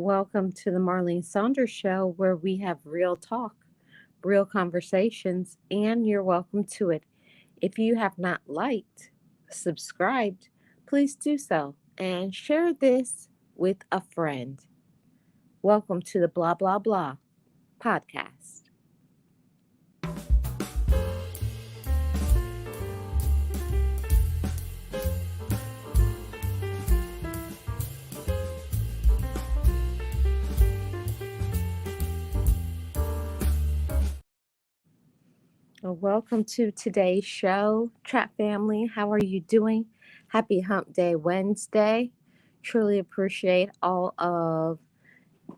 Welcome to the Marlene Saunders Show, where we have real talk, real conversations, and you're welcome to it. If you have not liked, subscribed, please do so and share this with a friend. Welcome to the Blah Blah Blah podcast. Welcome to today's show, Trap Family. How are you doing? Happy Hump Day Wednesday. Truly appreciate all of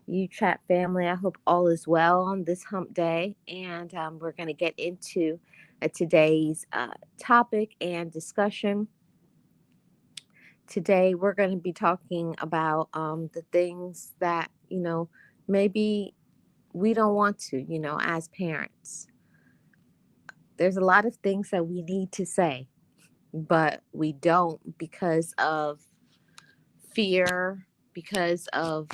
you, Trap Family. I hope all is well on this Hump Day. And we're going to get into today's topic and discussion. Today, we're going to be talking about the things that, maybe we don't want to, as parents. There's a lot of things that we need to say, but we don't because of fear, because of,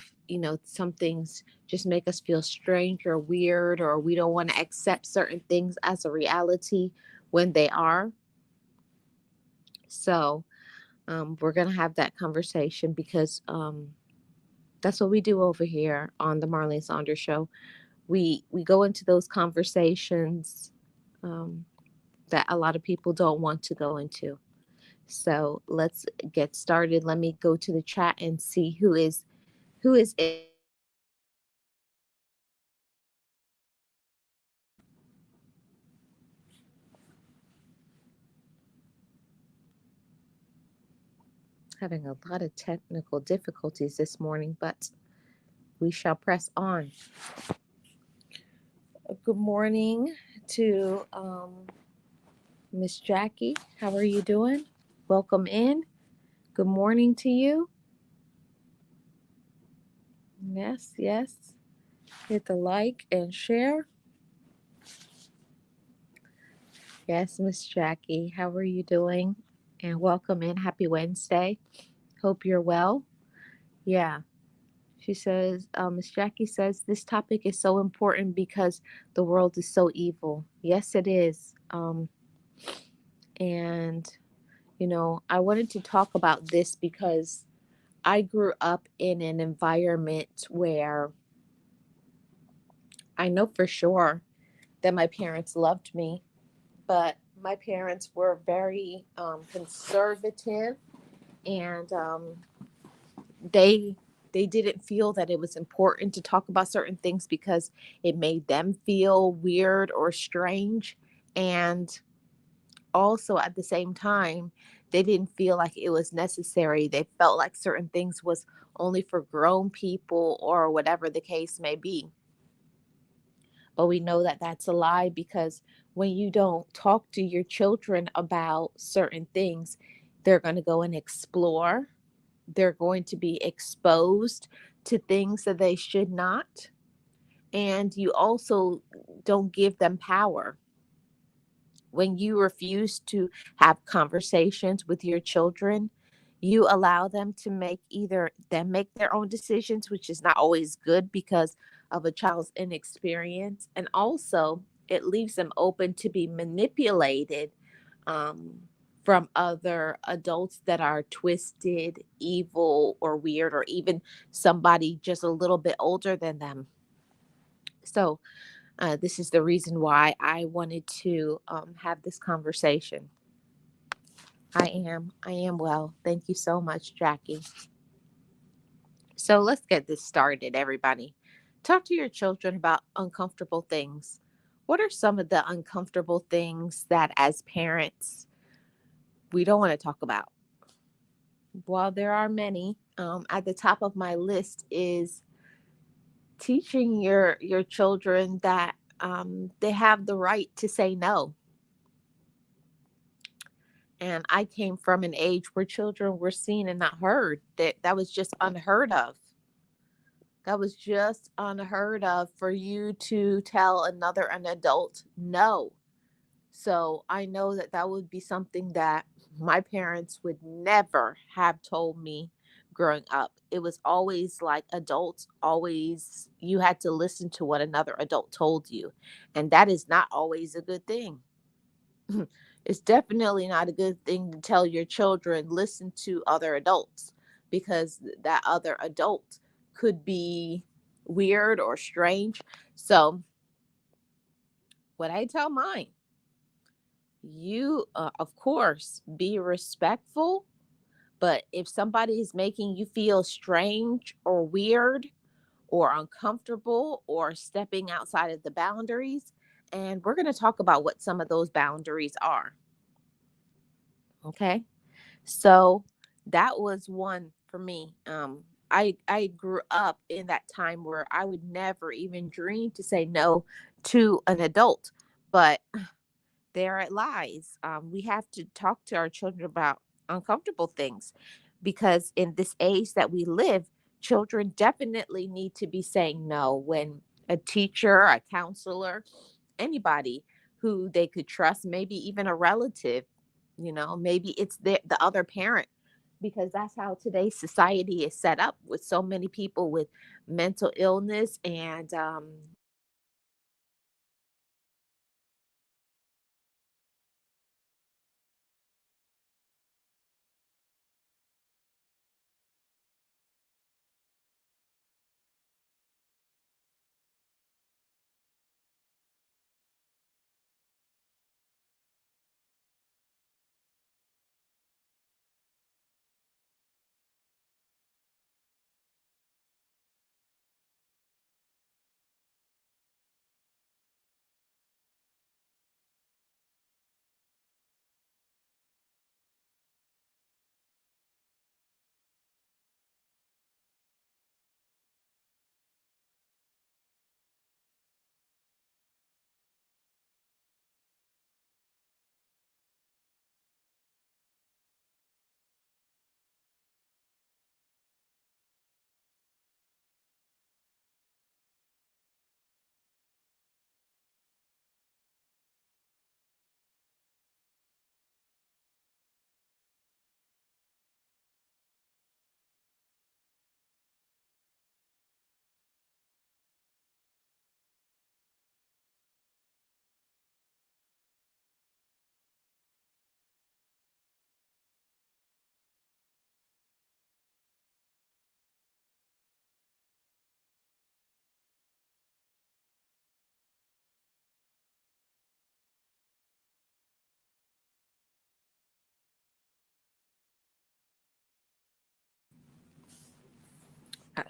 some things just make us feel strange or weird, or we don't want to accept certain things as a reality when they are. So, we're going to have that conversation because that's what we do over here on the Marlene Saunders Show. We go into those conversations um, that a lot of people don't want to go into. So let's get started. Let me go to the chat and see who is having a lot of technical difficulties this morning, but we shall press on. Good morning to Miss Jackie. How are you doing? Welcome in. Good morning to you. Yes, yes. Hit the like and share. Yes, Miss Jackie. How are you doing? And welcome in. Happy Wednesday. Hope you're well. Yeah. She says, Miss Jackie says, this topic is so important because the world is so evil. Yes, it is. And, I wanted to talk about this because I grew up in an environment where I know for sure that my parents loved me, but my parents were very conservative, and they they didn't feel that it was important to talk about certain things because it made them feel weird or strange. And also at the same time, they didn't feel like it was necessary. They felt like certain things was only for grown people or whatever the case may be. But we know that that's a lie, because when you don't talk to your children about certain things, they're going to go and explore. They're going to be exposed to things that they should not. And you also don't give them power. When you refuse to have conversations with your children, you allow them to make their own decisions, which is not always good because of a child's inexperience. And also, it leaves them open to be manipulated um, from other adults that are twisted, evil, or weird, or even somebody just a little bit older than them. So, this is the reason why I wanted to have this conversation. I am well. Thank you so much, Jackie. So let's get this started, everybody. Talk to your children about uncomfortable things. What are some of the uncomfortable things that as parents we don't want to talk about? While there are many, at the top of my list is teaching your children that they have the right to say no. And I came from an age where children were seen and not heard. That was just unheard of. That was just unheard of for you to tell an adult no. So I know that that would be something that my parents would never have told me growing up. It was always like adults always, you had to listen to what another adult told you. And that is not always a good thing. It's definitely not a good thing to tell your children, listen to other adults, because that other adult could be weird or strange. So, what I tell mine, you, of course, be respectful. But if somebody is making you feel strange or weird or uncomfortable or stepping outside of the boundaries, and we're going to talk about what some of those boundaries are. Okay. So that was one for me. I grew up in that time where I would never even dream to say no to an adult, but there it lies. We have to talk to our children about uncomfortable things, because in this age that we live, children definitely need to be saying no when a teacher, a counselor, anybody who they could trust, maybe even a relative, maybe it's the other parent, because that's how today's society is set up, with so many people with mental illness and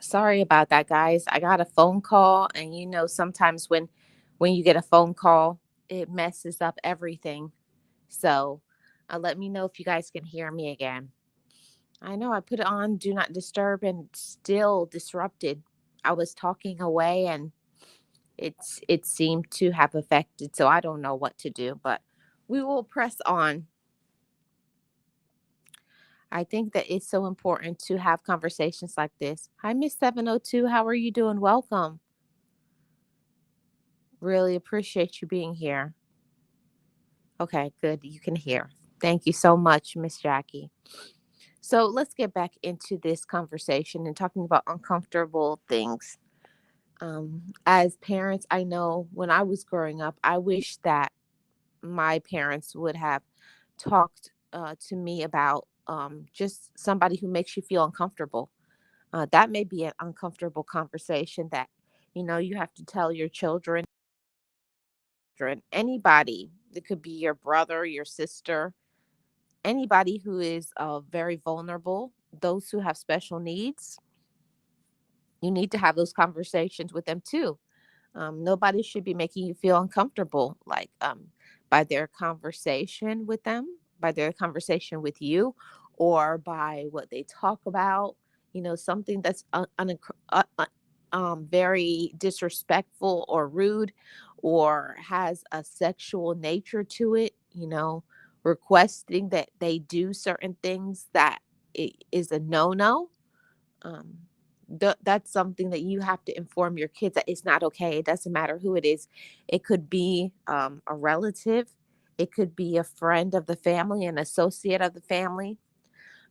sorry about that, guys. I got a phone call, and sometimes when you get a phone call, it messes up everything. So, let me know if you guys can hear me again. I know I put it on do not disturb and still disrupted. I was talking away, and it seemed to have affected, so I don't know what to do, but we will press on. I think that it's so important to have conversations like this. Hi, Miss 702. How are you doing? Welcome. Really appreciate you being here. Okay, good. You can hear. Thank you so much, Miss Jackie. So let's get back into this conversation and talking about uncomfortable things. As parents, I know when I was growing up, I wish that my parents would have talked to me about just somebody who makes you feel uncomfortable. That may be an uncomfortable conversation that you have to tell your children, anybody. It could be your brother, your sister, anybody who is very vulnerable, those who have special needs. You need to have those conversations with them too. Nobody should be making you feel uncomfortable, like by their conversation with them, by their conversation with you, or by what they talk about. Something that's very disrespectful or rude, or has a sexual nature to it. Requesting that they do certain things that is a no-no. um, that's something that you have to inform your kids that it's not okay. It doesn't matter who it is. It could be a relative, it could be a friend of the family, an associate of the family.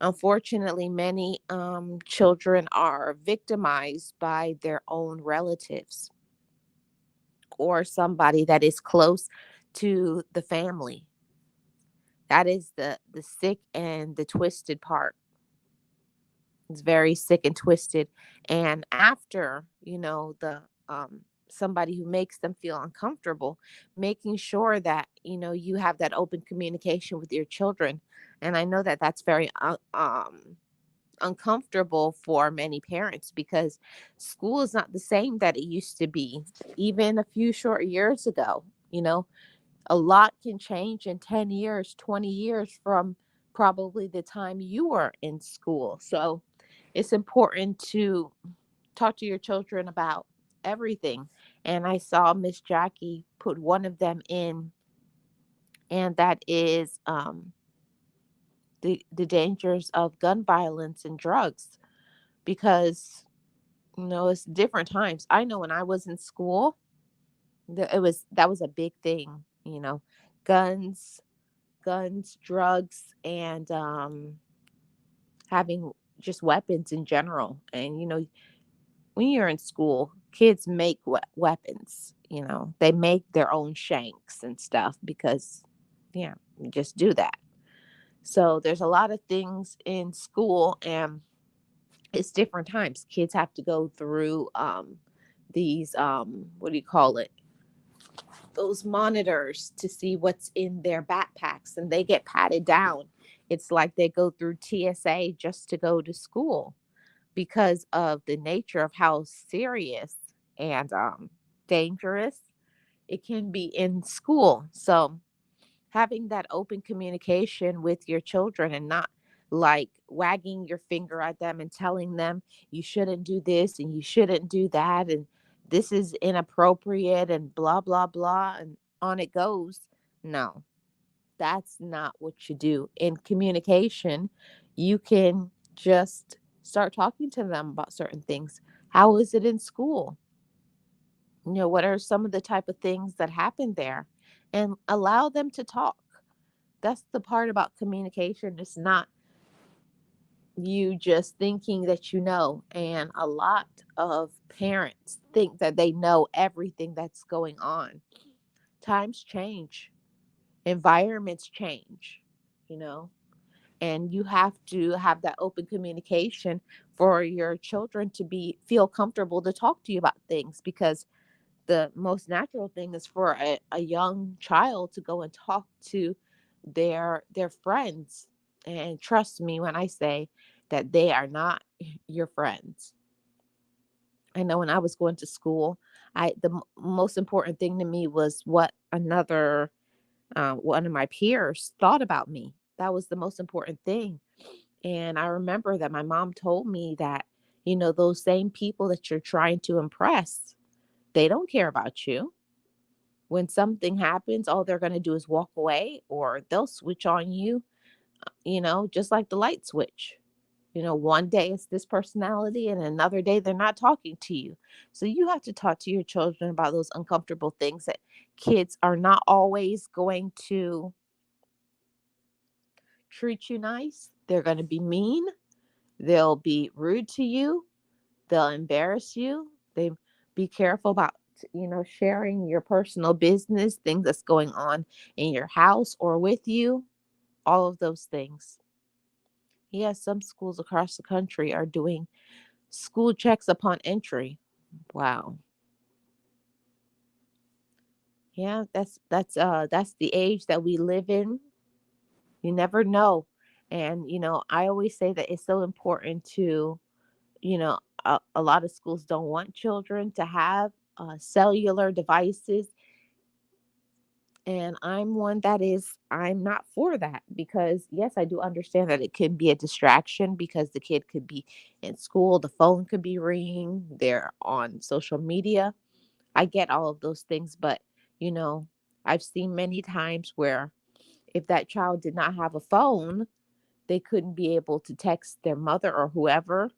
Unfortunately, many children are victimized by their own relatives or somebody that is close to the family. That is the sick and the twisted part. It's very sick and twisted. And after, the somebody who makes them feel uncomfortable, making sure that, you have that open communication with your children. And I know that that's very uncomfortable for many parents because school is not the same that it used to be even a few short years ago. A lot can change in 10 years, 20 years from probably the time you were in school. So it's important to talk to your children about everything. And I saw Miss Jackie put one of them in, and that is the dangers of gun violence and drugs, because it's different times. I know when I was in school, that was a big thing. Guns, drugs, and having just weapons in general. And when you're in school, kids make weapons. They make their own shanks and stuff because, yeah, you just do that. So there's a lot of things in school, and it's different times. Kids have to go through these what do you call it? Those monitors to see what's in their backpacks, and they get patted down. It's like they go through TSA just to go to school because of the nature of how serious and dangerous it can be in school. So having that open communication with your children and not like wagging your finger at them and telling them you shouldn't do this and you shouldn't do that and this is inappropriate and blah blah blah and on it goes. No, that's not what you do. In communication, you can just start talking to them about certain things. How is it in school? What are some of the type of things that happen there? And allow them to talk. That's the part about communication. It's not you just thinking that you know. And a lot of parents think that they know everything that's going on. Times change, environments change, you know, and you have to have that open communication for your children to be feel comfortable to talk to you about things, because the most natural thing is for a young child to go and talk to their friends. And trust me when I say that they are not your friends. I know when I was going to school, the most important thing to me was what another one of my peers thought about me. That was the most important thing. And I remember that my mom told me that, those same people that you're trying to impress, they don't care about you. When something happens, all they're going to do is walk away, or they'll switch on you, just like the light switch. One day it's this personality and another day they're not talking to you. So you have to talk to your children about those uncomfortable things, that kids are not always going to treat you nice. They're going to be mean. They'll be rude to you. They'll embarrass you. They Be careful about sharing your personal business, things that's going on in your house or with you, all of those things. Yes, some schools across the country are doing school checks upon entry. Wow. Yeah, that's the age that we live in. You never know. And I always say that it's so important to, a lot of schools don't want children to have cellular devices. And I'm not for that, because yes, I do understand that it can be a distraction because the kid could be in school, the phone could be ringing, they're on social media. I get all of those things, but you know, I've seen many times where if that child did not have a phone, they couldn't be able to text their mother or whoever,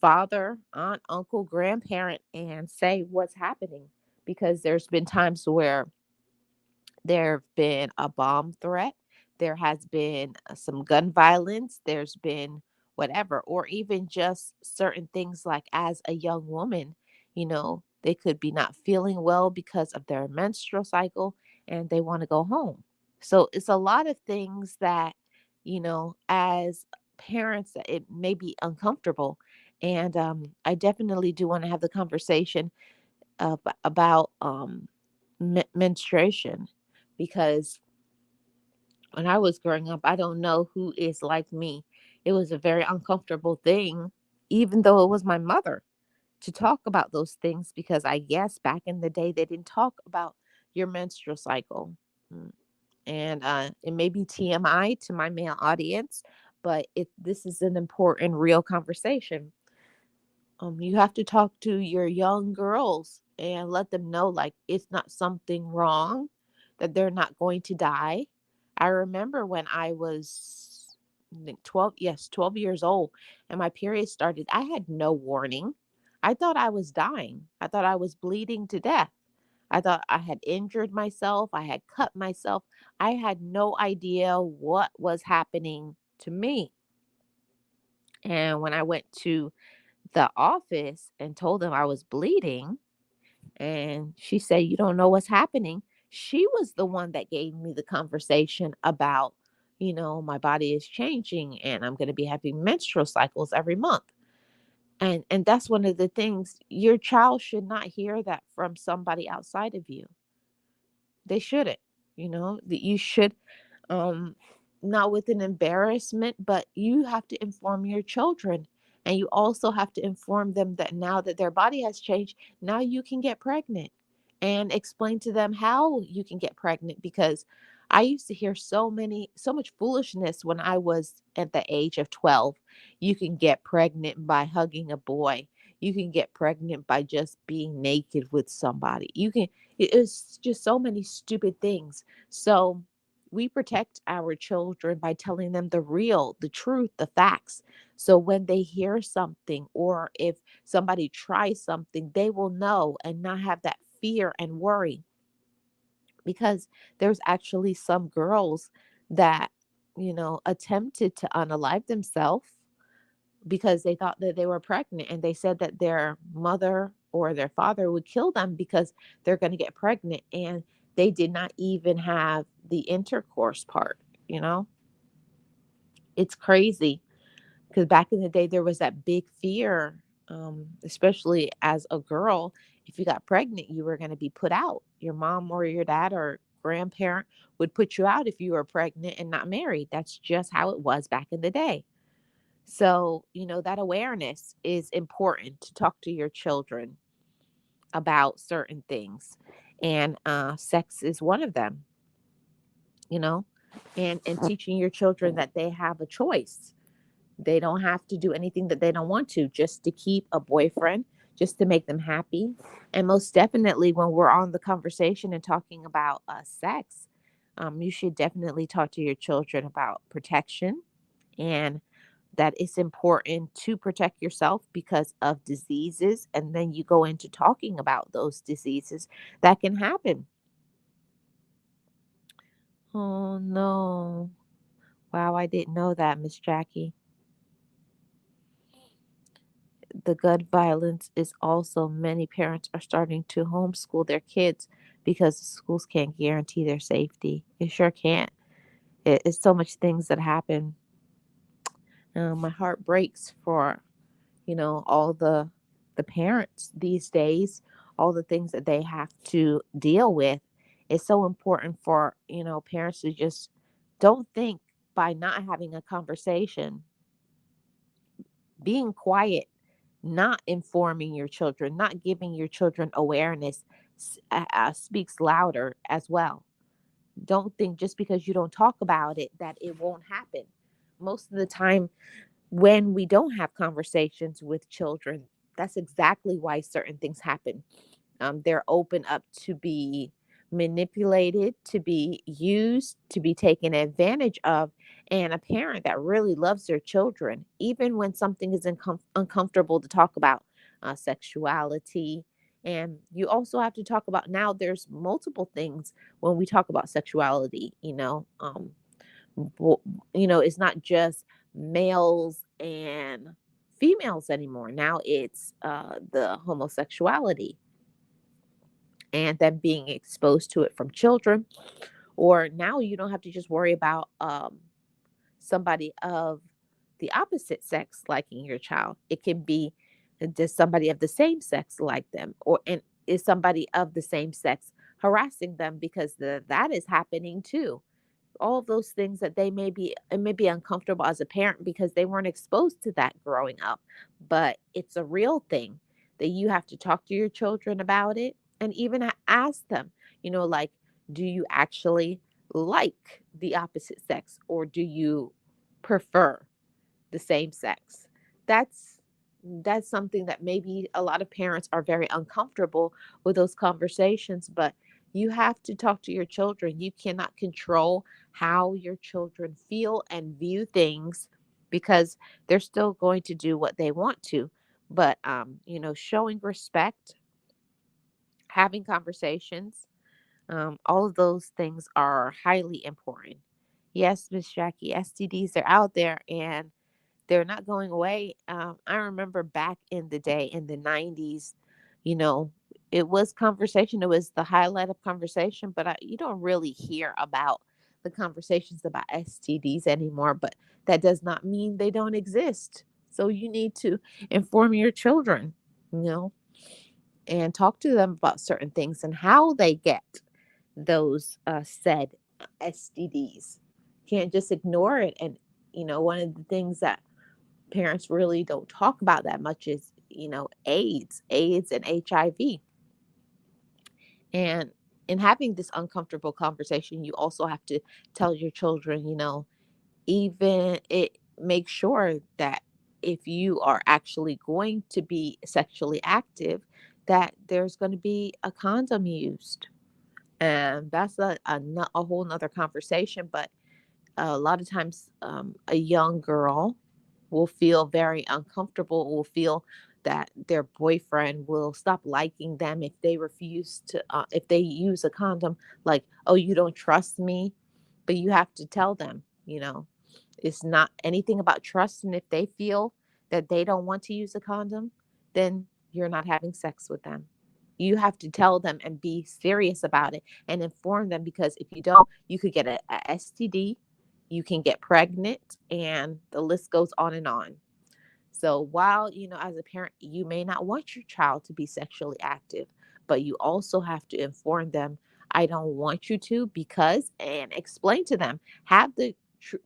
father, aunt, uncle, grandparent, and say what's happening, because there's been times where there have been a bomb threat. There has been some gun violence, there's been whatever, or even just certain things like as a young woman, they could be not feeling well because of their menstrual cycle and they want to go home. So it's a lot of things that, as parents, that it may be uncomfortable. And I definitely do want to have the conversation about menstruation, because when I was growing up, I don't know who is like me. It was a very uncomfortable thing, even though it was my mother, to talk about those things, because I guess back in the day they didn't talk about your menstrual cycle. Mm. And it may be TMI to my male audience, but this is an important, real conversation. You have to talk to your young girls and let them know, like, it's not something wrong, that they're not going to die. I remember when I was, I think, 12, yes, 12 years old, and my period started, I had no warning. I thought I was dying. I thought I was bleeding to death. I thought I had injured myself. I had cut myself. I had no idea what was happening to me. And when I went to the office and told them I was bleeding, and she said, "You don't know what's happening." She was the one that gave me the conversation about, my body is changing and I'm going to be having menstrual cycles every month. And that's one of the things, your child should not hear that from somebody outside of you. They shouldn't. That you should, um not with an embarrassment, but you have to inform your children, and you also have to inform them that now that their body has changed, now you can get pregnant, and explain to them how you can get pregnant, because I used to hear so much foolishness when I was at the age of 12. You can get pregnant by hugging a boy. You can get pregnant by just being naked with somebody. It's just so many stupid things. So we protect our children by telling them the truth, the facts. So when they hear something, or if somebody tries something, they will know and not have that fear and worry. Because there's actually some girls that, attempted to unalive themselves because they thought that they were pregnant, and they said that their mother or their father would kill them because they're going to get pregnant, and they did not even have the intercourse part, you know it's crazy, because back in the day there was that big fear, especially as a girl. If you got pregnant, you were going to be put out. Your mom or your dad or grandparent would put you out if you were pregnant and not married. That's just how it was back in the day. So, that awareness is important, to talk to your children about certain things. And sex is one of them, you know, and teaching your children that they have a choice. They don't have to do anything that they don't want to, just to keep a boyfriend, just to make them happy. And most definitely, when we're on the conversation and talking about sex, you should definitely talk to your children about protection, and that it's important to protect yourself because of diseases. And then you go into talking about those diseases that can happen. Oh, no. Wow, I didn't know that, Miss Jackie. The gun violence is also, many parents are starting to homeschool their kids because the schools can't guarantee their safety. It sure can't. It's so much things that happen. My heart breaks for, all the parents these days, all the things that they have to deal with. It's so important for, parents to just don't think, by not having a conversation, being quiet, not informing your children, not giving your children awareness, speaks louder as well. Don't think just because you don't talk about it that it won't happen. Most of the time, when we don't have conversations with children, that's exactly why certain things happen. They're open up to be manipulated, to be used, to be taken advantage of. And a parent that really loves their children, even when something is uncomfortable to talk about, sexuality. And you also have to talk about, now there's multiple things when we talk about sexuality, bo- it's not just males and females anymore. Now it's the homosexuality, and them being exposed to it from children. Or now you don't have to just worry about somebody of the opposite sex liking your child. It can be, does somebody of the same sex like them, or and is somebody of the same sex harassing them, because that is happening too. All of those things that they may be, it may be uncomfortable as a parent because they weren't exposed to that growing up, but it's a real thing that you have to talk to your children about it, and even ask them, like, do you actually like the opposite sex, or do you prefer the same sex? That's that's something that maybe a lot of parents are very uncomfortable with those conversations, but you have to talk to your children. You cannot control how your children feel and view things, because they're still going to do what they want to. But showing respect, having conversations, all of those things are highly important. Yes, Miss Jackie, STDs are out there, and they're not going away. I remember back in the day, in the 90s, you know, it was conversation. It was the highlight of conversation, but you don't really hear about the conversations about STDs anymore. But that does not mean they don't exist. So you need to inform your children, you know, and talk to them about certain things and how they get those said STDs. Can't just ignore it. And, one of the things that parents really don't talk about that much is, AIDS and HIV. And in having this uncomfortable conversation, you also have to tell your children, even it, make sure that if you are actually going to be sexually active, that there's going to be a condom used. And that's a whole nother conversation. But a lot of times, a young girl will feel very uncomfortable, will feel that their boyfriend will stop liking them if they refuse to, if they use a condom, like, oh, you don't trust me. But you have to tell them, it's not anything about trust. And if they feel that they don't want to use a condom, then you're not having sex with them. You have to tell them and be serious about it and inform them, because if you don't, you could get a STD, you can get pregnant, and the list goes on and on. So while, as a parent, you may not want your child to be sexually active, but you also have to inform them, I don't want you to, because, and explain to them, have the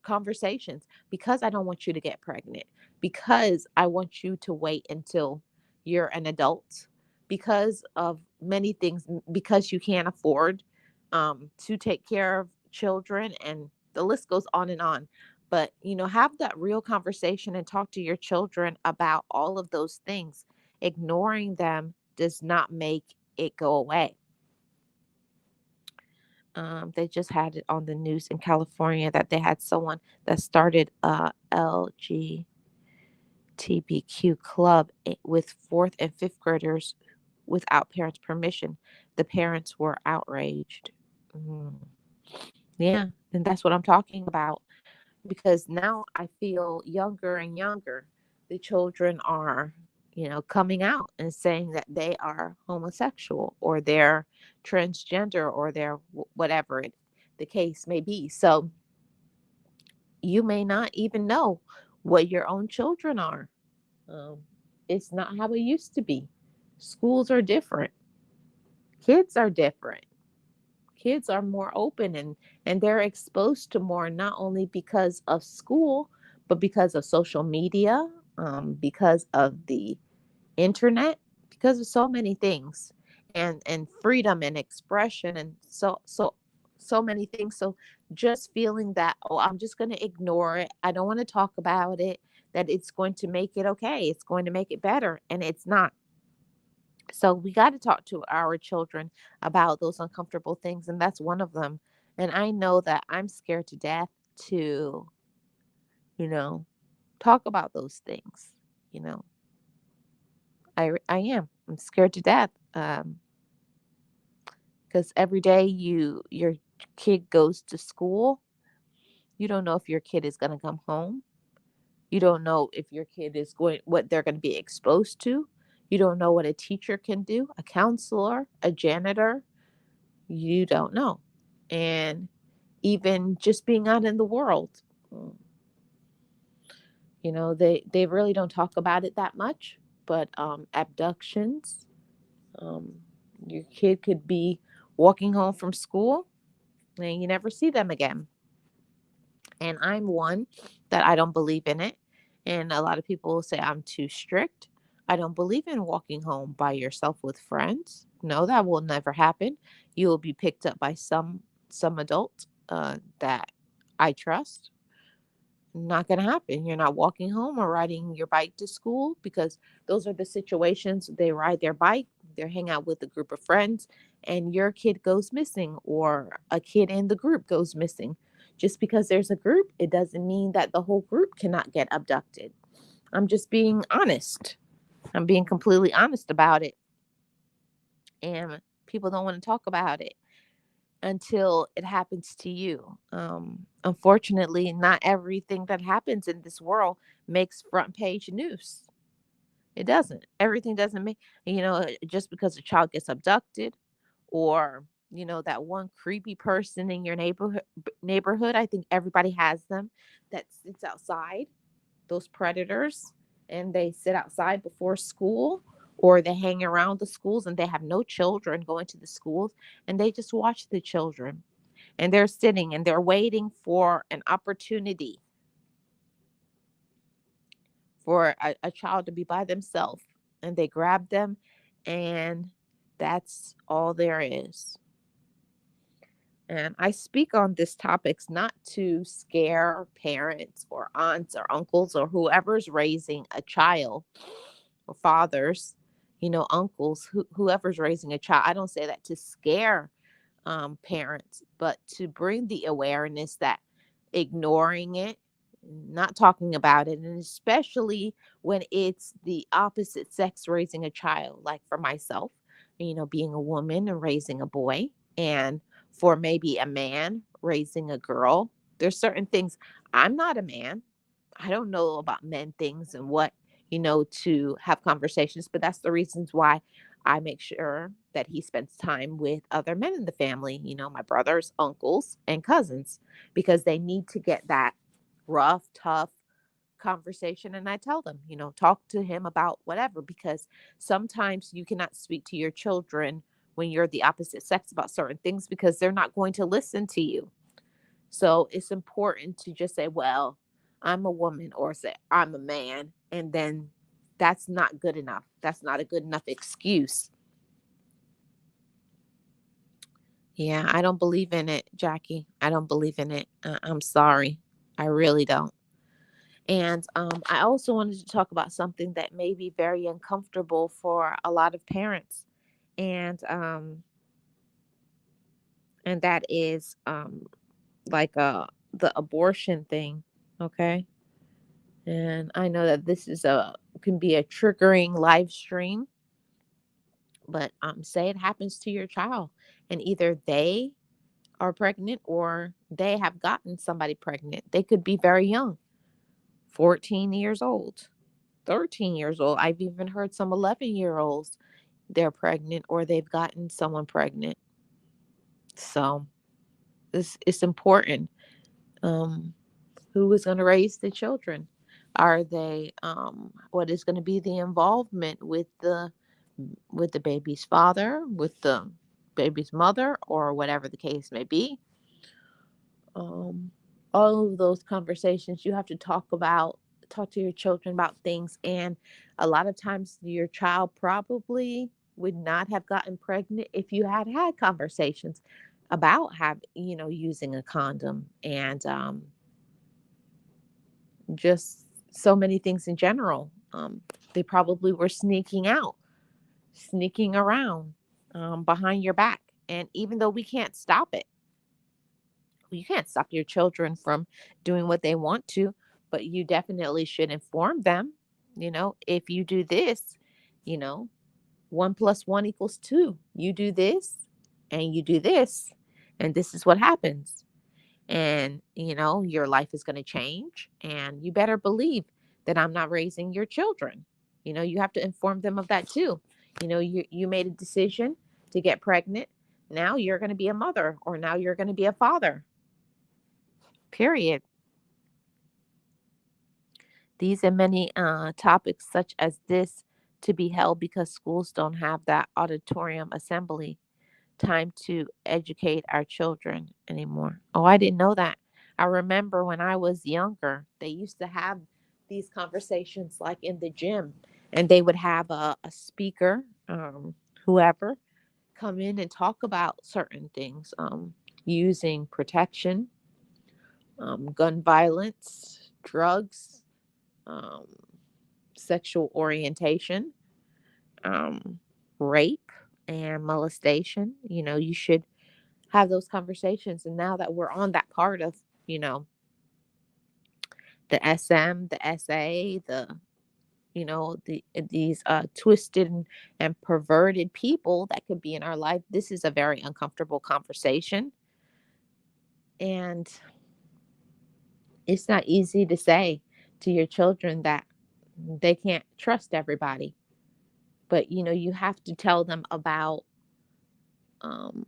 conversations, because I don't want you to get pregnant, because I want you to wait until you're an adult, because of many things, because you can't afford to take care of children, and the list goes on and on. But have that real conversation and talk to your children about all of those things. Ignoring them does not make it go away. They just had it on the news in California that they had someone that started a LGBTQ club with fourth and fifth graders without parents' permission. The parents were outraged. Mm, yeah, and that's what I'm talking about, because now I feel younger and younger. The children are, coming out and saying that they are homosexual, or they're transgender, or they're whatever the case may be. So you may not even know what your own children are. Um, it's not how it used to be. Schools are different. Kids are different. Kids are more open, and they're exposed to more, not only because of school, but because of social media, because of the internet, because of so many things, and freedom and expression, and so many things. So just feeling that, oh, I'm just going to ignore it, I don't want to talk about it, that it's going to make it okay, it's going to make it better, and it's not. So we got to talk to our children about those uncomfortable things, and that's one of them. And I know that I'm scared to death to, you know, talk about those things. You know, I am. I'm scared to death. Because every day your kid goes to school, You don't know if your kid is going to come home. You don't know if your kid is going, what they're going to be exposed to. You don't know what a teacher can do, a counselor, a janitor. You don't know. And even just being out in the world, mm, they really don't talk about it that much. But abductions, um, your kid could be walking home from school and you never see them again. And I'm one that I don't believe in it. And a lot of people say I'm too strict. I don't believe in walking home by yourself with friends. No, that will never happen. You will be picked up by some adult that I trust. Not going to happen. You're not walking home or riding your bike to school, because those are the situations they ride their bike, they hang out with a group of friends, and your kid goes missing or a kid in the group goes missing. Just because there's a group, it doesn't mean that the whole group cannot get abducted. I'm just being honest. I'm being completely honest about it. And people don't want to talk about it until it happens to you. Unfortunately, not everything that happens in this world makes front page news. It doesn't. Everything doesn't make, just because a child gets abducted, or, that one creepy person in your neighborhood. I think everybody has them, that sits outside, those predators, and they sit outside before school, or they hang around the schools and they have no children going to the schools, and they just watch the children, and they're sitting and they're waiting for an opportunity for a child to be by themselves, and they grab them, and that's all there is. And I speak on this topics not to scare parents or aunts or uncles or whoever's raising a child, or fathers, uncles, whoever's raising a child. I don't say that to scare parents, but to bring the awareness that ignoring it, not talking about it, and especially when it's the opposite sex raising a child, like for myself, being a woman and raising a boy, and for maybe a man raising a girl. There's certain things. I'm not a man. I don't know about men things and what, to have conversations, but that's the reasons why I make sure that he spends time with other men in the family, my brothers, uncles, and cousins, because they need to get that rough, tough conversation. And I tell them, talk to him about whatever, because sometimes you cannot speak to your children when you're the opposite sex about certain things, because they're not going to listen to you. So it's important to just say, well, I'm a woman, or say, I'm a man. And then that's not good enough. That's not a good enough excuse. Yeah, I don't believe in it, Jackie. I don't believe in it. I'm sorry. I really don't. And I also wanted to talk about something that may be very uncomfortable for a lot of parents. And and that is like the abortion thing. Okay. And I know that this is a can be a triggering live stream, but say it happens to your child, and either they are pregnant or they have gotten somebody pregnant. They could be very young, 14 years old, 13 years old. I've even heard some 11-year-olds, they're pregnant or they've gotten someone pregnant. So it's important. Um, who is going to raise the children? Are they what is going to be the involvement with the baby's father, with the baby's mother, or whatever the case may be? um, all of those conversations you have to talk to your children about things. And a lot of times your child probably would not have gotten pregnant if you had conversations about using a condom, and just so many things in general. They probably were sneaking around behind your back. And even though we can't stop it, you can't stop your children from doing what they want to, but you definitely should inform them. If you do this, you know, 1 + 1 = 2. You do this and you do this, and this is what happens. And, your life is going to change. And you better believe that I'm not raising your children. You have to inform them of that too. You made a decision to get pregnant. Now you're going to be a mother, or now you're going to be a father. Period. These and many topics such as this to be held because schools don't have that auditorium assembly time to educate our children anymore. Oh, I didn't know that. I remember when I was younger, they used to have these conversations like in the gym, and they would have a speaker, whoever, come in and talk about certain things, using protection, gun violence, drugs, um, sexual orientation, um, rape, and molestation. You should have those conversations. And now that we're on that part of, the SM, the SA, these twisted and perverted people that could be in our life, this is a very uncomfortable conversation. And it's not easy to say to your children that they can't trust everybody. But, you have to tell them about um,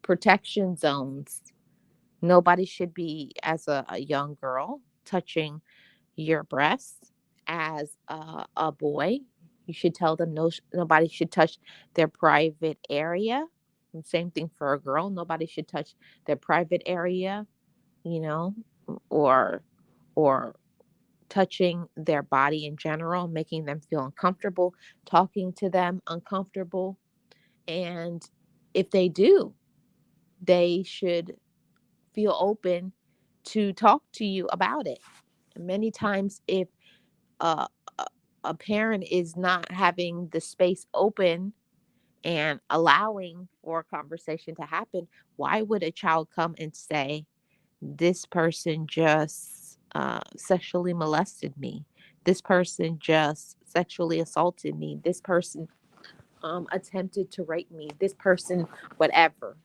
protection zones. Nobody should be, as a young girl, touching your breasts. As a boy, you should tell them nobody should touch their private area. And same thing for a girl. Nobody should touch their private area, you know, or or touching their body in general, making them feel uncomfortable, talking to them uncomfortable. And if they do, they should feel open to talk to you about it. Many times, if a, a a parent is not having the space open and allowing for a conversation to happen, why would a child come and say, this person just sexually molested me? This person just sexually assaulted me. This person attempted to rape me. This person, whatever.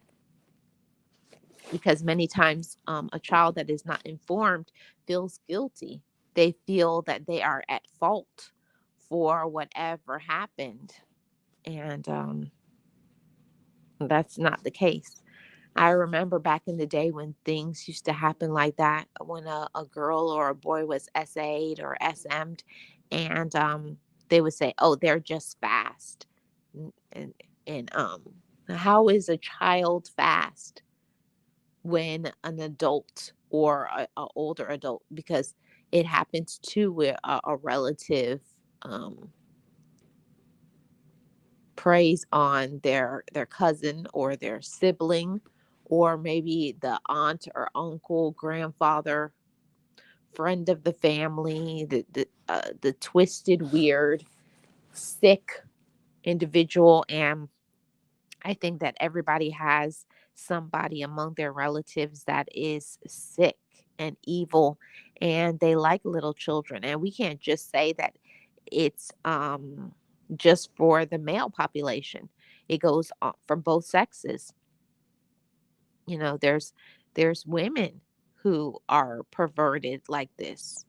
Because many times a child that is not informed feels guilty. They feel that they are at fault for whatever happened. And that's not the case. I remember back in the day when things used to happen like that, when a girl or a boy was SA'd or SM'd, and they would say, oh, they're just fast. And how is a child fast when an adult or a older adult, because it happens too where a relative um, preys on their cousin or their sibling, or maybe the aunt or uncle, grandfather, friend of the family, the twisted, weird, sick individual. And I think that everybody has somebody among their relatives that is sick and evil, and they like little children. And we can't just say that it's just for the male population. It goes on from both sexes. There's women who are perverted like this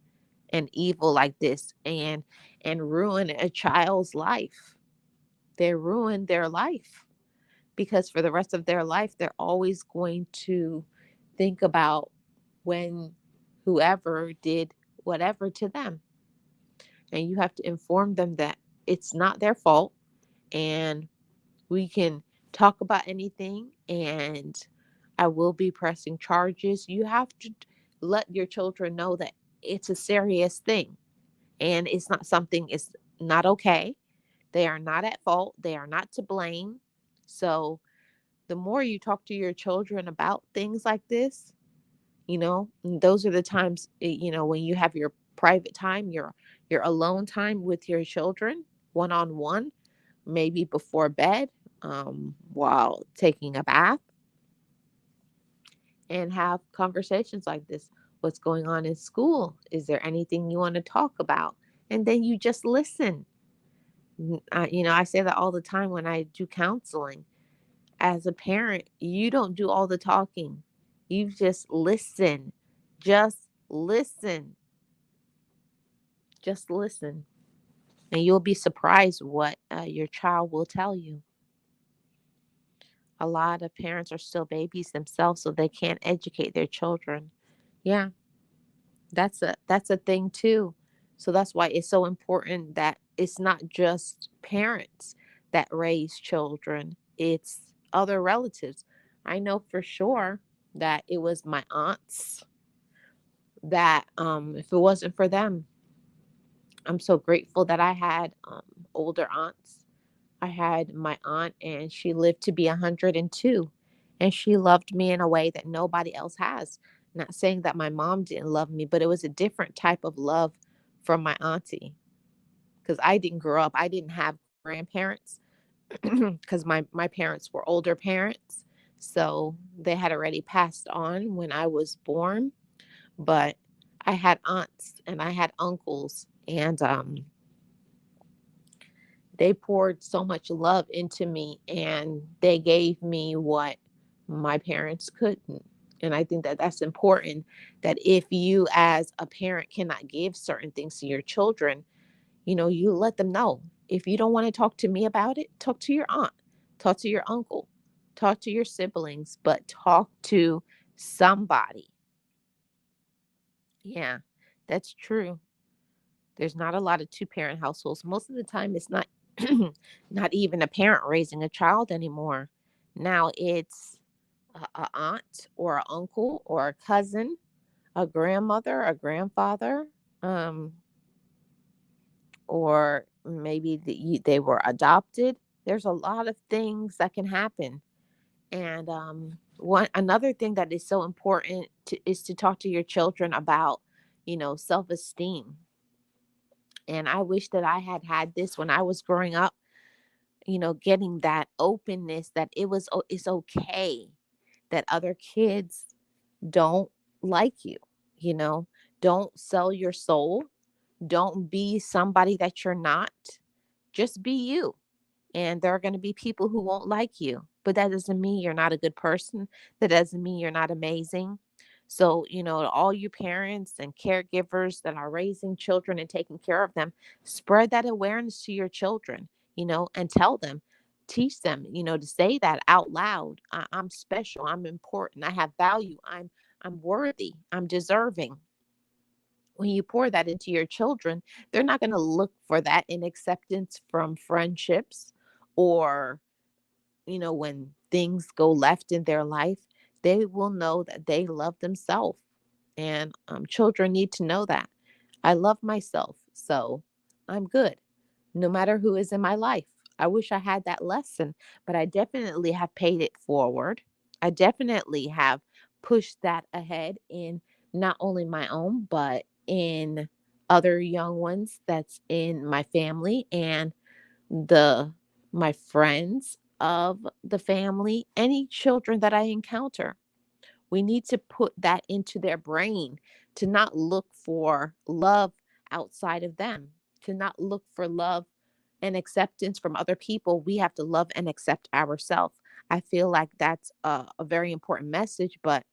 and evil like this, and ruin a child's life. They ruin their life, because for the rest of their life they're always going to think about when whoever did whatever to them. And you have to inform them that it's not their fault, and we can talk about anything, and I will be pressing charges. You have to let your children know that it's a serious thing, and it's not something, it's not okay. They are not at fault, they are not to blame. So the more you talk to your children about things like this, those are the times, when you have your private time, your alone time with your children, one on one, maybe before bed, while taking a bath, and have conversations like this. What's going on in school? Is there anything you want to talk about? And then you just listen. I say that all the time when I do counseling. As a parent, you don't do all the talking. You just listen. Just listen. Just listen. And you'll be surprised what your child will tell you. A lot of parents are still babies themselves, so they can't educate their children. Yeah, that's a thing too. So that's why it's so important that it's not just parents that raise children, it's other relatives. I know for sure that it was my aunts that if it wasn't for them, I'm so grateful that I had older aunts. I had my aunt, and she lived to be 102, and she loved me in a way that nobody else has. Not saying that my mom didn't love me, but it was a different type of love from my auntie, because I didn't grow up. I didn't have grandparents because my parents were older parents. So they had already passed on when I was born. But I had aunts and I had uncles, and they poured so much love into me, and they gave me what my parents couldn't. And I think that that's important, that if you as a parent cannot give certain things to your children, you let them know. If you don't want to talk to me about it, talk to your aunt, talk to your uncle, talk to your siblings, but talk to somebody. Yeah, that's true. There's not a lot of two-parent households. Most of the time, it's not not even a parent raising a child anymore. Now it's a aunt or an uncle or a cousin, a grandmother, a grandfather, um, or maybe they were adopted. There's a lot of things that can happen. And one another thing that is so important is to talk to your children about, self-esteem. And I wish that I had had this when I was growing up, getting that openness that it's okay that other kids don't like you, you know, don't sell your soul, don't be somebody that you're not, just be you. And there are going to be people who won't like you, but that doesn't mean you're not a good person. That doesn't mean you're not amazing. So, to all you parents and caregivers that are raising children and taking care of them, spread that awareness to your children, and tell them, teach them, to say that out loud. I'm special, I'm important, I have value, I'm worthy, I'm deserving. When you pour that into your children, they're not going to look for that in acceptance from friendships, or, when things go left in their life, they will know that they love themselves. And children need to know that I love myself. So I'm good no matter who is in my life. I wish I had that lesson, but I definitely have paid it forward. I definitely have pushed that ahead in not only my own, but in other young ones that's in my family, and the my friends of the family, any children that I encounter. We need to put that into their brain, to not look for love outside of them, to not look for love and acceptance from other people. We have to love and accept ourselves. I feel like that's a very important message, but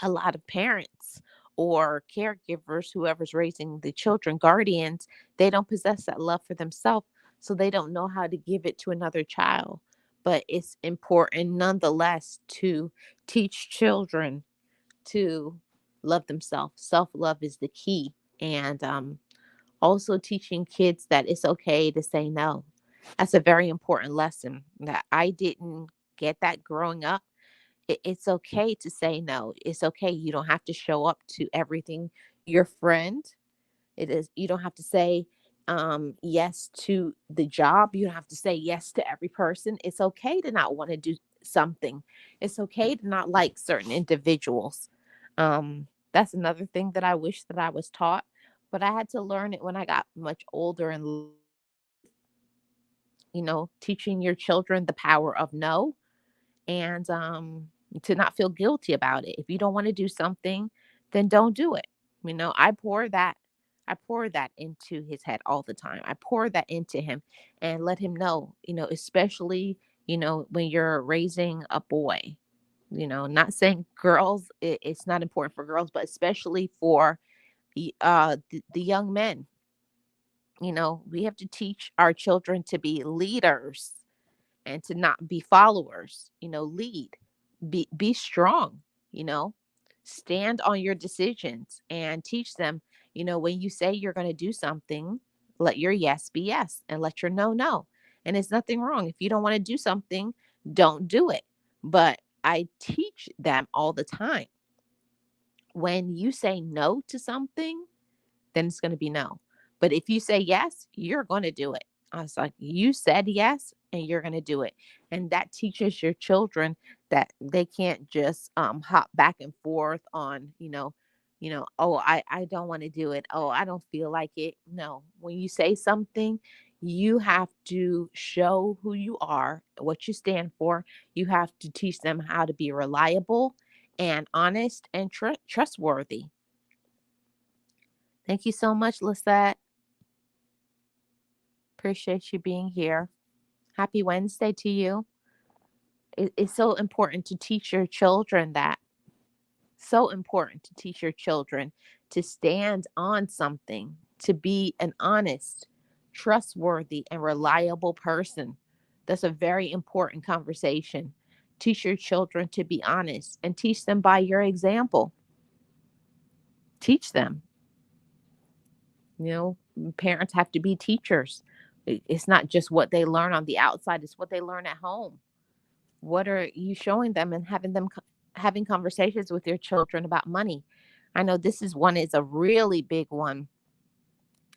a lot of parents or caregivers, whoever's raising the children, guardians, they don't possess that love for themselves. So they don't know how to give it to another child. But it's important nonetheless to teach children to love themselves. Self love is the key. And also teaching kids that it's okay to say no. That's a very important lesson that I didn't get that growing up. It's okay to say no. It's okay. You don't have to show up to everything. Your friend, it is, you don't have to say yes to the job. You don't have to say yes to every person. It's okay to not want to do something. It's okay to not like certain individuals. That's another thing that I wish that I was taught, but I had to learn it when I got much older in life. Teaching your children the power of no, and to not feel guilty about it. If you don't want to do something, then don't do it. I pour that into his head all the time. I pour that into him and let him know, especially, when you're raising a boy. Not saying girls, it's not important for girls, but especially for the young men. We have to teach our children to be leaders and to not be followers. Lead, be strong, you know, stand on your decisions and teach them, when you say you're going to do something, let your yes be yes and let your no no. And it's nothing wrong. If you don't want to do something, don't do it. But I teach them all the time, when you say no to something, then it's going to be no. But if you say yes, you're going to do it. I was like, you said yes and you're going to do it. And that teaches your children that they can't just hop back and forth on, oh, I don't want to do it. Oh, I don't feel like it. No, when you say something, you have to show who you are, what you stand for. You have to teach them how to be reliable and honest and trustworthy. Thank you so much, Lisette. Appreciate you being here. Happy Wednesday to you. It's so important to teach your children that. So important to teach your children to stand on something, to be an honest, trustworthy, and reliable person. That's a very important conversation. Teach your children to be honest and teach them by your example. Teach them. Parents have to be teachers. It's not just what they learn on the outside, it's what they learn at home. What are you showing them, and having conversations with your children about money? I know this is a really big one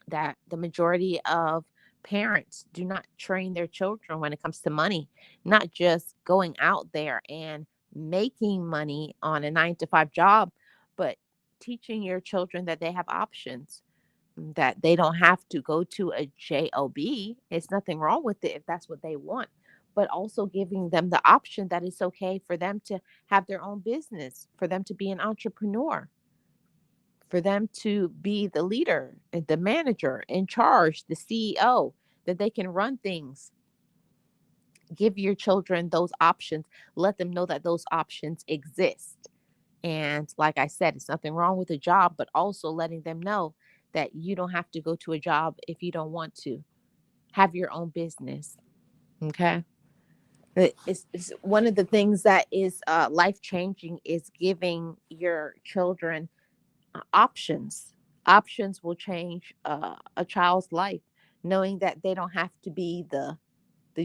that the majority of parents do not train their children when it comes to money, not just going out there and making money on a 9 to 5 job, but teaching your children that they have options, that they don't have to go to a job. It's nothing wrong with it if that's what they want, but also giving them the option that it's okay for them to have their own business, for them to be an entrepreneur, for them to be the leader, the manager in charge, the CEO, that they can run things. Give your children those options. Let them know that those options exist. And like I said, it's nothing wrong with a job, but also letting them know that you don't have to go to a job if you don't want to. Have your own business. Okay. It's one of the things that is life changing is giving your children options. Options will change a child's life, knowing that they don't have to be the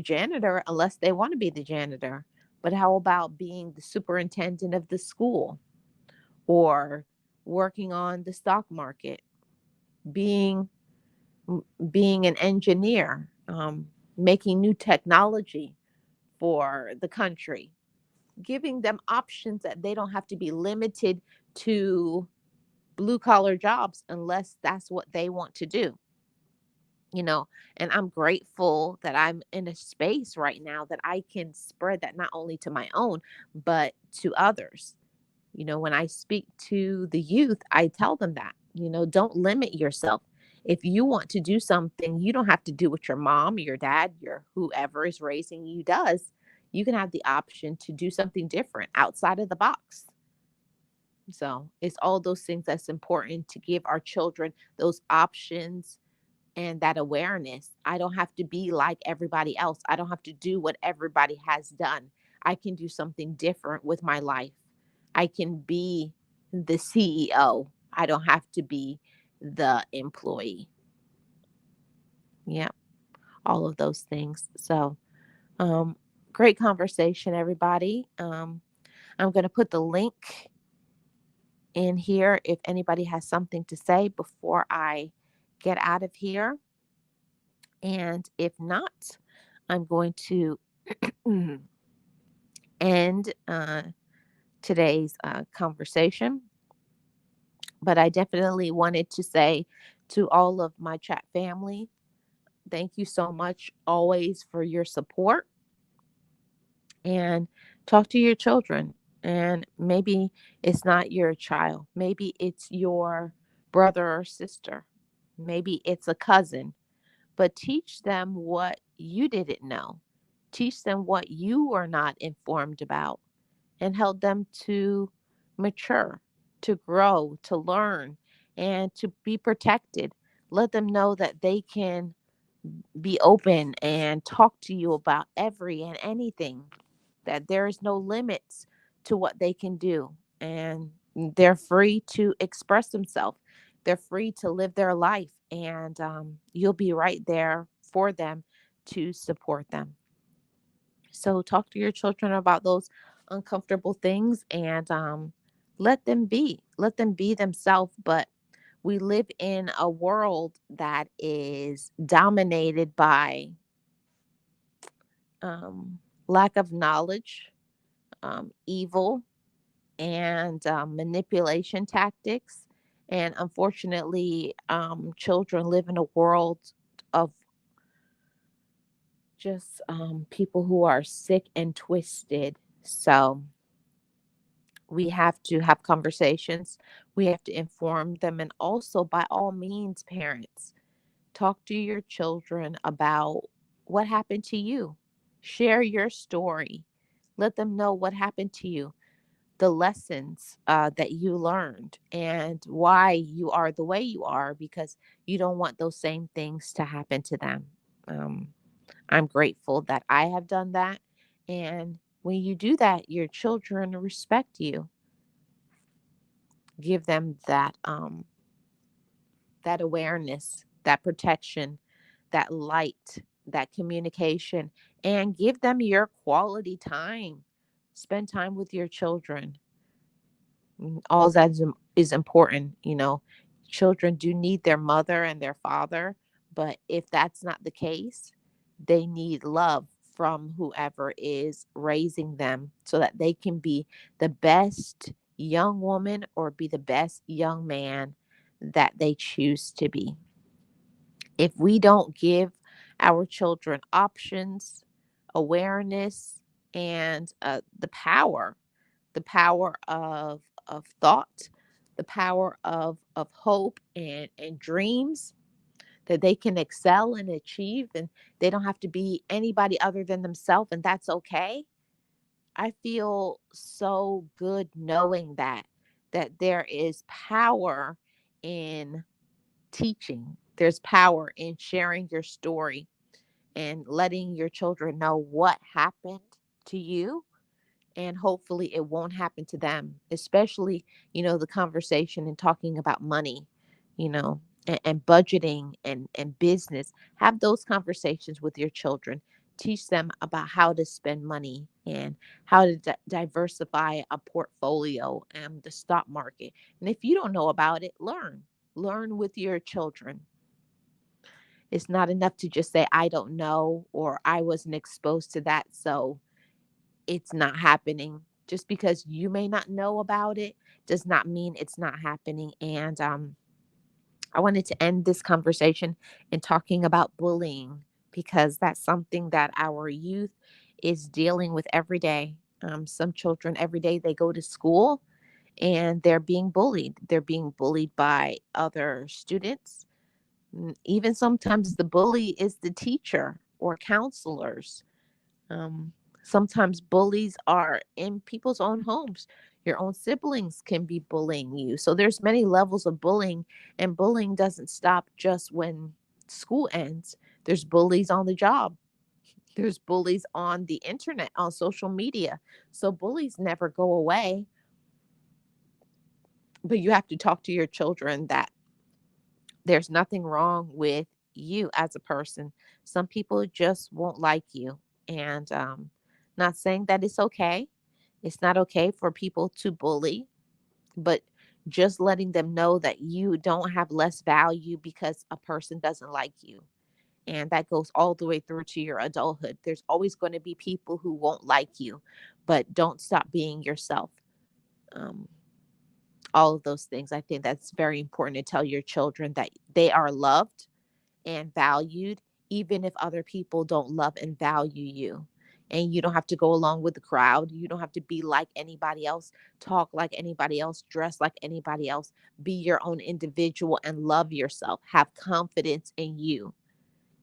janitor unless they want to be the janitor. But how about being the superintendent of the school, or working on the stock market, being being an engineer, making new technology for the country, giving them options that they don't have to be limited to blue collar jobs unless that's what they want to do. you know and I'm grateful that I'm in a space right now that I can spread that, not only to my own but to others. When I speak to the youth, I tell them that, don't limit yourself. If you want to do something, you don't have to do what your mom, your dad, your whoever is raising you does. You can have the option to do something different outside of the box. So it's all those things that's important, to give our children those options and that awareness. I don't have to be like everybody else. I don't have to do what everybody has done. I can do something different with my life. I can be the CEO. I don't have to be the employee. Yeah, all of those things. So, um, great conversation, everybody. I'm going to put the link in here if anybody has something to say before I get out of here. And if not, I'm going to end today's conversation. But I definitely wanted to say to all of my chat family, thank you so much always for your support, and talk to your children. And maybe it's not your child, maybe it's your brother or sister, maybe it's a cousin, but teach them what you didn't know. Teach them what you were not informed about. and help them to mature, to grow, to learn, and to be protected. Let them know that they can be open and talk to you about every and anything, that there is no limits to what they can do. And they're free to express themselves. They're free to live their life. And you'll be right there for them to support them. So talk to your children about those uncomfortable things and let them be. Let them be themselves. But we live in a world that is dominated by um, lack of knowledge, evil, and manipulation tactics. And unfortunately, children live in a world of just people who are sick and twisted. So we have to have conversations. We have to inform them. And also, by all means, parents, talk to your children about what happened to you. Share your story. Let them know what happened to you, the lessons that you learned, and why you are the way you are, because you don't want those same things to happen to them. Um, I'm grateful that I have done that. And when you do that, your children respect you. Give them that awareness, that protection, that light, that communication, and give them your quality time. Spend time with your children. All that is important. Children do need their mother and their father, but if that's not the case, they need love from whoever is raising them so that they can be the best young woman or be the best young man that they choose to be. If we don't give our children options, awareness, and the power of thought, the power of hope and dreams, that they can excel and achieve, and they don't have to be anybody other than themselves, and that's okay. I feel so good knowing that there is power in teaching. There's power in sharing your story and letting your children know what happened to you, and hopefully it won't happen to them, especially the conversation and talking about money, and budgeting and business. Have those conversations with your children. Teach them about how to spend money and how to diversify a portfolio and the stock market. And if you don't know about it, learn with your children. It's not enough to just say I don't know, or I wasn't exposed to that, so it's not happening. Just because you may not know about it does not mean it's not happening. And I wanted to end this conversation in talking about bullying, because that's something that our youth is dealing with every day. Some children, every day they go to school and they're being bullied. They're being bullied by other students. Even sometimes the bully is the teacher or counselors. um, Sometimes bullies are in people's own homes. Your own siblings can be bullying you. So there's many levels of bullying, and bullying doesn't stop just when school ends. There's bullies on the job. There's bullies on the internet, on social media. So bullies never go away, but you have to talk to your children that there's nothing wrong with you as a person. Some people just won't like you. And not saying that it's okay. It's not okay for people to bully, but just letting them know that you don't have less value because a person doesn't like you. And that goes all the way through to your adulthood. There's always going to be people who won't like you, but don't stop being yourself. Um, all of those things. I think that's very important to tell your children that they are loved and valued, even if other people don't love and value you. And you don't have to go along with the crowd. You don't have to be like anybody else, talk like anybody else, dress like anybody else. Be your own individual and love yourself. Have confidence in you.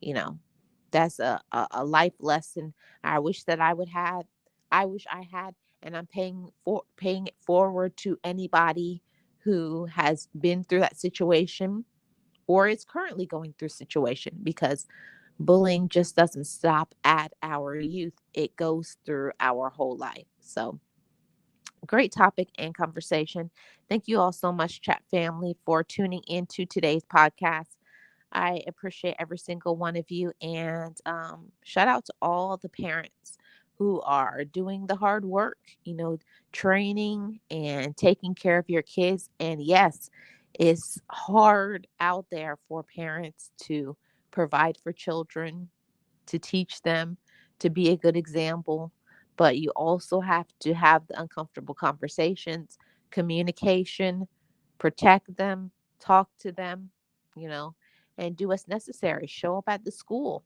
You know, that's a life lesson I wish that I would have. I wish I had. And I'm paying it forward to anybody who has been through that situation or is currently going through situation, because bullying just doesn't stop at our youth. It goes through our whole life. So, great topic and conversation. Thank you all so much, chat family, for tuning into today's podcast. I appreciate every single one of you. And shout out to all the parents who are doing the hard work, training and taking care of your kids. And yes, it's hard out there for parents to provide for children, to teach them, to be a good example. But you also have to have the uncomfortable conversations, communication, protect them, talk to them, you know, and do what's necessary. Show up at the school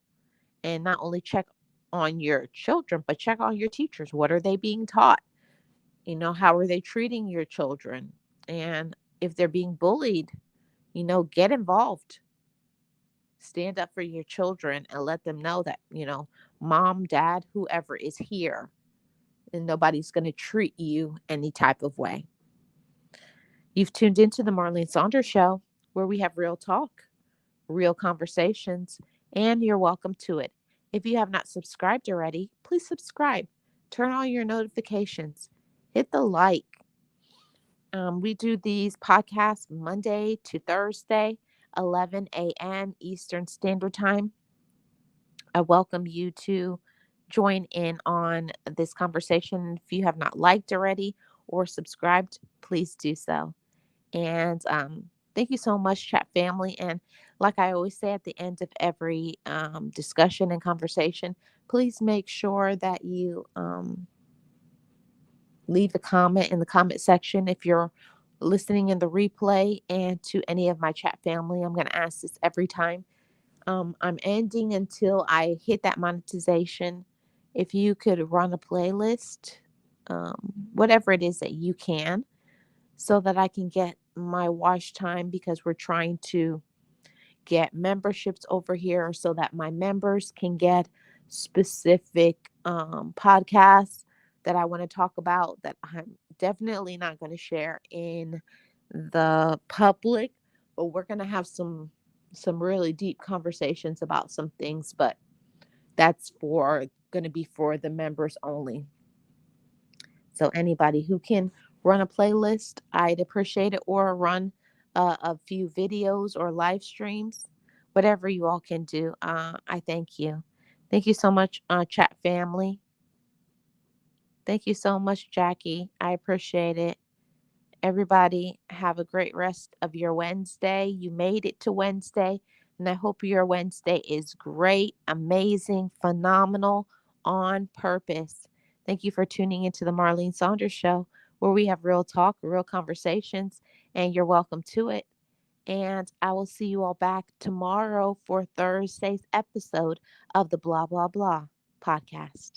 and not only check on your children, but check on your teachers. What are they being taught? How are they treating your children? And if they're being bullied, get involved. Stand up for your children and let them know that, mom, dad, whoever is here, and nobody's going to treat you any type of way. You've tuned into the Marlene Saunders Show, where we have real talk, real conversations, and you're welcome to it. If you have not subscribed already, please subscribe. Turn on your notifications. Hit the like. We do these podcasts Monday to Thursday, 11 a.m. Eastern Standard Time. I welcome you to join in on this conversation. If you have not liked already or subscribed, please do so. And thank you so much, chat family. And like I always say at the end of every discussion and conversation, please make sure that you leave a comment in the comment section if you're listening in the replay. And to any of my chat family, I'm going to ask this every time. I'm ending until I hit that monetization. If you could run a playlist, whatever it is that you can, so that I can get my watch time, because we're trying to get memberships over here so that my members can get specific podcasts that I want to talk about that I'm definitely not going to share in the public, but we're going to have some really deep conversations about some things, but that's for going to be for the members only. So anybody who can run a playlist, I'd appreciate it, or run a few videos or live streams, whatever you all can do. I thank you. Thank you so much, chat family. Thank you so much, Jackie. I appreciate it. Everybody, have a great rest of your Wednesday. You made it to Wednesday, and I hope your Wednesday is great, amazing, phenomenal, on purpose. Thank you for tuning into the Marlene Saunders Show, where we have real talk, real conversations, and you're welcome to it. And I will see you all back tomorrow for Thursday's episode of the Blah, Blah, Blah podcast.